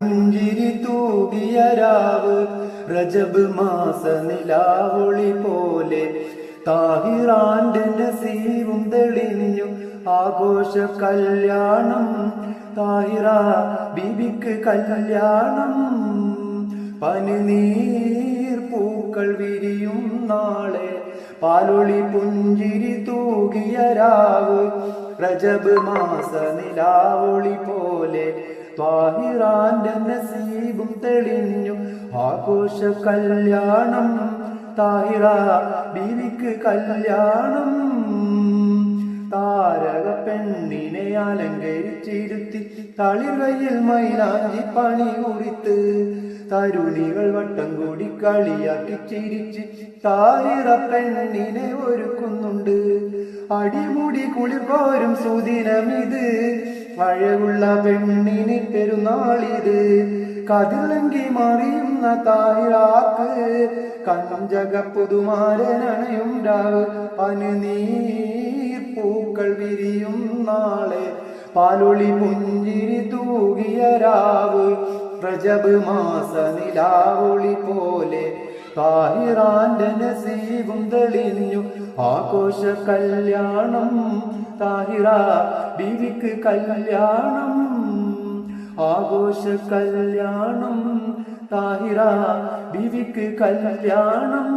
പുഞ്ചിരി തൂകിയ രാവ് റജബ് മാസ നിലാവൊളി പോലെ താഹിറാന്റെ നസീബും തെളിഞ്ഞു ആഘോഷ കല്യാണം താഹിറ ബീബിക്ക് കല്യാണം പനിനീർ പൂക്കൾ വിരിയും നാളെ പാലൊളി പുഞ്ചിരി തൂകിയ രാവ് റജബ് മാസ നിലാവൊളി പോലെ താഹിറാന്റെ നസീബും തെളിഞ്ഞു ആഘോഷ കല്യാണം താഹിറ ബീവിക്ക് കല്യാണം താരക പെണ്ണിനെ അലങ്കരിച്ചിരുത്തി തളിർകയിൽ മൈലാഞ്ചി പണി കുറിത്ത് തരുണികൾ വട്ടം കൂടി കളിയാക്കി ചിരിച്ച് താഹിറ പെണ്ണിനെ ഒരുക്കുന്നുണ്ട് അടിമുടി കുളിർപോരും സുദിനമിത് അഴകുള്ള പെണ്ണിന് പെരുന്നാളിത് കതിർലങ്കി മറിയുന്ന താഹിറാക്ക് കഞ്ചക പുതുമാരനണയും രാവ് പനിനീർ പൂക്കൾ വിരിയും നാളെ പാലൊളി പുഞ്ചിരി തൂകിയ രാവ് റജബ് മാസ നിലാവൊളി പോലെ താഹിറാന്റെ നസീബും തെളിഞ്ഞു ആഘോഷ കല്യാണം താഹിറ ബീവിക്ക് കല്യാണം ആഘോഷ കല്യാണം താഹിറ ബീവിക്ക് കല്യാണം.